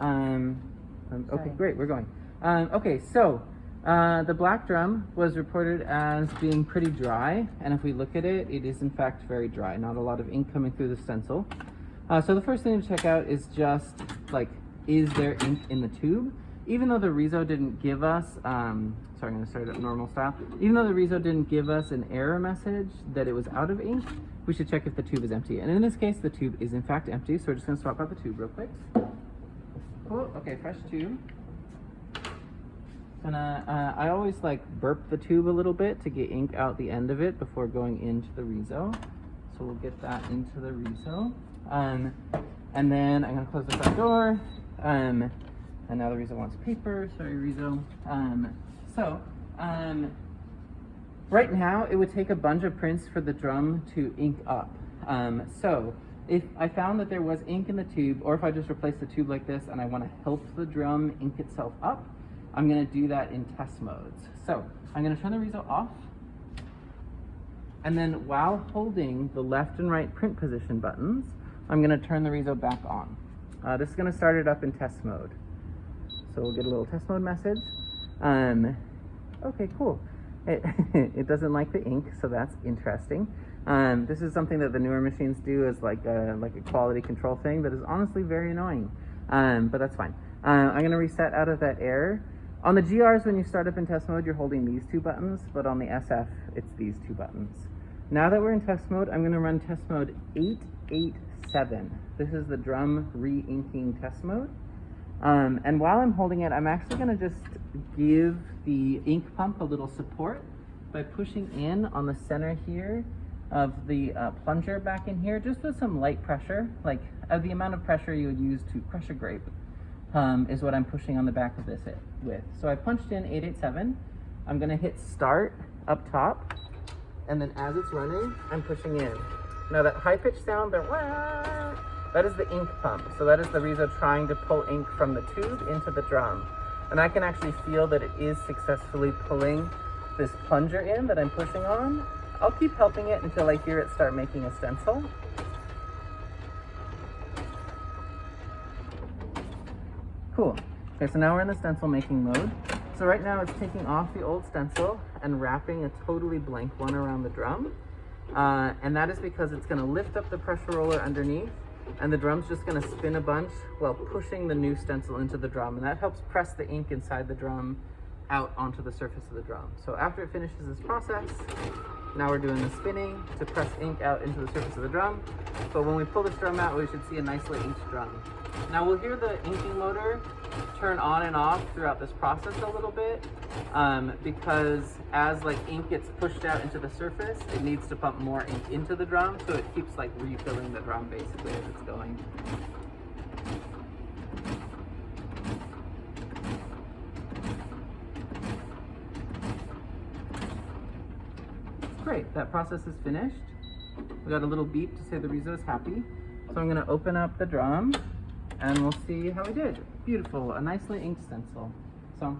Okay, great, we're going. Okay, so the black drum was reported as being pretty dry, and if we look at it, it is in fact very dry. Not a lot of ink coming through the stencil. So the first thing to check out is just like, is there ink in the tube? Even though the Riso didn't give us, sorry, I'm gonna start at normal style. Even though the Riso didn't give us an error message that it was out of ink, we should check if the tube is empty. And in this case, the tube is in fact empty, so we're just gonna swap out the tube real quick. Cool, okay, fresh tube. I always like burp the tube a little bit to get ink out the end of it before going into the Riso. So we'll get that into the Riso. And then I'm gonna close the front door. And now the Riso wants paper, sorry Riso. Right now it would take a bunch of prints for the drum to ink up. So if I found that there was ink in the tube, or if I just replace the tube like this and I wanna help the drum ink itself up, I'm gonna do that in test modes. So I'm gonna turn the Riso off, and then while holding the left and right print position buttons, I'm gonna turn the Riso back on. This is gonna start it up in test mode. So we'll get a little test mode message. Okay, cool. It doesn't like the ink, so that's interesting. This is something that the newer machines do as like a quality control thing that is honestly very annoying, but that's fine. I'm gonna reset out of that error. On the GRs, when you start up in test mode, you're holding these two buttons, but on the SF, it's these two buttons. Now that we're in test mode, I'm gonna run test mode 887. This is the drum re-inking test mode. And while I'm holding it, I'm actually gonna just give the ink pump a little support by pushing in on the center here of the plunger back in here, just with some light pressure, like the amount of pressure you would use to crush a grape. Is what I'm pushing on the back of this with. So I punched in 887. I'm gonna hit start up top, and then as it's running, I'm pushing in. Now that high-pitched sound, that is the ink pump. So that is the Riso trying to pull ink from the tube into the drum. And I can actually feel that it is successfully pulling this plunger in that I'm pushing on. I'll keep helping it until I hear it start making a stencil. Cool. Okay, so now we're in the stencil making mode. So right now it's taking off the old stencil and wrapping a totally blank one around the drum. And that is because it's gonna lift up the pressure roller underneath, and the drum's just gonna spin a bunch while pushing the new stencil into the drum. And that helps press the ink inside the drum out onto the surface of the drum. So after it finishes this process, now we're doing the spinning to press ink out into the surface of the drum. But when we pull this drum out, we should see a nicely inked drum. Now we'll hear the inking motor turn on and off throughout this process a little bit, because as like ink gets pushed out into the surface, it needs to pump more ink into the drum, so it keeps like refilling the drum basically as it's going. Great, that process is finished. We got a little beep to say the Riso is happy. So I'm gonna open up the drum and we'll see how we did. Beautiful, a nicely inked stencil. So